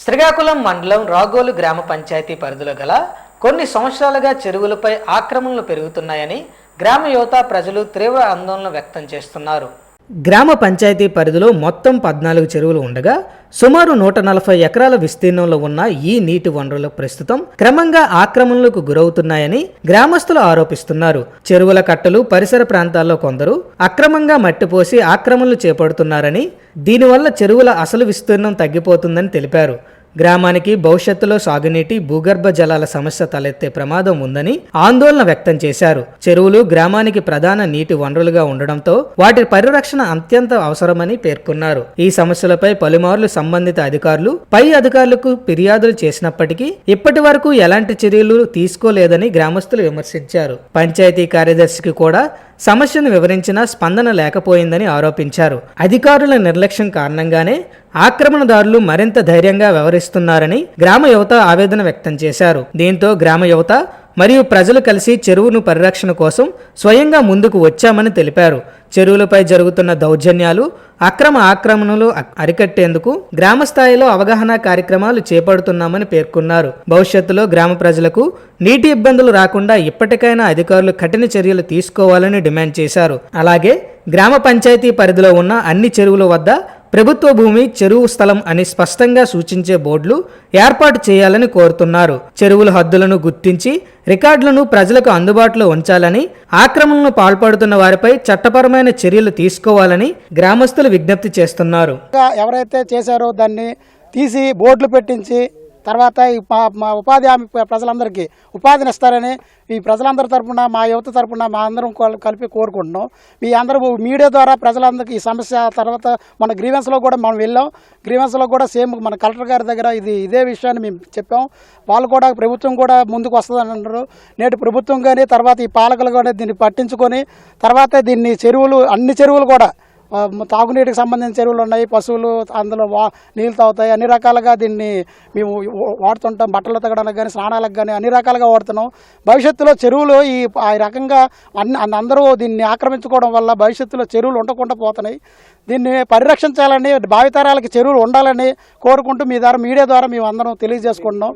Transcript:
శ్రీకాకుళం మండలం రాగోలు గ్రామ పంచాయతీ పరిధిలో గల కొన్ని సంవత్సరాలుగా చెరువులపై ఆక్రమణలు పెరుగుతున్నాయని గ్రామ యువత ప్రజలు తీవ్ర ఆందోళన వ్యక్తం చేస్తున్నారు. గ్రామ పంచాయతీ పరిధిలో మొత్తం 14 చెరువులు ఉండగా సుమారు 140 ఎకరాల విస్తీర్ణంలో ఉన్న ఈ నీటి వనరులు ప్రస్తుతం క్రమంగా ఆక్రమణలకు గురవుతున్నాయని గ్రామస్తులు ఆరోపిస్తున్నారు. చెరువుల కట్టలు పరిసర ప్రాంతాల్లో కొందరు అక్రమంగా మట్టిపోసి ఆక్రమణలు చేపడుతున్నారని, దీనివల్ల చెరువుల అసలు విస్తీర్ణం తగ్గిపోతుందని తెలిపారు. గ్రామానికి భవిష్యత్తులో సాగునీటి, భూగర్భ జలాల సమస్య తలెత్తే ప్రమాదం ఉందని ఆందోళన వ్యక్తం చేశారు. చెరువులు గ్రామానికి ప్రధాన నీటి వనరులుగా ఉండడంతో వాటి పరిరక్షణ అత్యంత అవసరమని పేర్కొన్నారు. ఈ సమస్యలపై పలుమార్లు సంబంధిత అధికారులు, పై అధికారులకు ఫిర్యాదులు చేసినప్పటికీ ఇప్పటి వరకు ఎలాంటి చర్యలు తీసుకోలేదని గ్రామస్తులు విమర్శించారు. పంచాయతీ కార్యదర్శికి కూడా సమస్యను వివరించినా స్పందన లేకపోయిందని ఆరోపించారు. అధికారుల నిర్లక్ష్యం కారణంగానే ఆక్రమణదారులు మరింత ధైర్యంగా వ్యవహరిస్తున్నారని గ్రామ యువత ఆవేదన వ్యక్తం చేశారు. దీంతో గ్రామ యువత మరియు ప్రజలు కలిసి చెరువును పరిరక్షణ కోసం స్వయంగా ముందుకు వచ్చామని తెలిపారు. చెరువులపై జరుగుతున్న దౌర్జన్యాలు, అక్రమ ఆక్రమణలు అరికట్టేందుకు గ్రామ స్థాయిలో అవగాహన కార్యక్రమాలు చేపడుతున్నామని పేర్కొన్నారు. భవిష్యత్తులో గ్రామ ప్రజలకు నీటి ఇబ్బందులు రాకుండా ఇప్పటికైనా అధికారులు కఠిన చర్యలు తీసుకోవాలని డిమాండ్ చేశారు. అలాగే గ్రామ పంచాయతీ పరిధిలో ఉన్న అన్ని చెరువుల వద్ద ప్రభుత్వ భూమి, చెరువు స్థలం అని స్పష్టంగా సూచించే బోర్డులు ఏర్పాటు చేయాలని కోరుతున్నారు. చెరువుల హద్దులను గుర్తించి రికార్డులను ప్రజలకు అందుబాటులో ఉంచాలని, ఆక్రమణను పాల్పడుతున్న వారిపై చట్టపరమైన చర్యలు తీసుకోవాలని గ్రామస్తులు విజ్ఞప్తి చేస్తున్నారు. ఎవరైతే చేశారో దాన్ని తీసి బోర్డులు పెట్టించి తర్వాత మా ఉపాధి హామీ ప్రజలందరికీ ఉపాధిని ఇస్తారని ఈ ప్రజలందరి తరపున, మా యువత తరపున మా అందరం కలిపి కోరుకుంటున్నాం. మీ అందరూ మీడియా ద్వారా ప్రజలందరికీ ఈ సమస్య తర్వాత మన గ్రీవెన్స్లో కూడా మనం వెళ్ళాం. గ్రీవెన్స్లో కూడా సేమ్ మన కలెక్టర్ గారి దగ్గర ఇదే విషయాన్ని మేము చెప్పాం. వాళ్ళు కూడా ప్రభుత్వం కూడా ముందుకు వస్తుందని అన్నారు. నేటి ప్రభుత్వం కానీ తర్వాత ఈ పాలకులు కూడా దీన్ని పట్టించుకొని తర్వాత దీన్ని అన్ని చెరువులు కూడా తాగునీటికి సంబంధించిన చెరువులు ఉన్నాయి, పశువులు అందులో నీళ్ళు తాగుతాయి. అన్ని రకాలుగా దీన్ని మేము వాడుతుంటాం. బట్టలు తగ్గడానికి కానీ, స్నానాలకు కానీ అన్ని రకాలుగా వాడుతున్నాం. భవిష్యత్తులో చెరువులు ఈ రకంగా అందరూ దీన్ని ఆక్రమించుకోవడం వల్ల భవిష్యత్తులో చెరువులు ఉండకుండా పోతున్నాయి. దీన్ని పరిరక్షించాలని, భావితరాలకి చెరువులు ఉండాలని కోరుకుంటూ మీ ద్వారా మీడియా ద్వారా మేము అందరం తెలియజేసుకుంటున్నాం.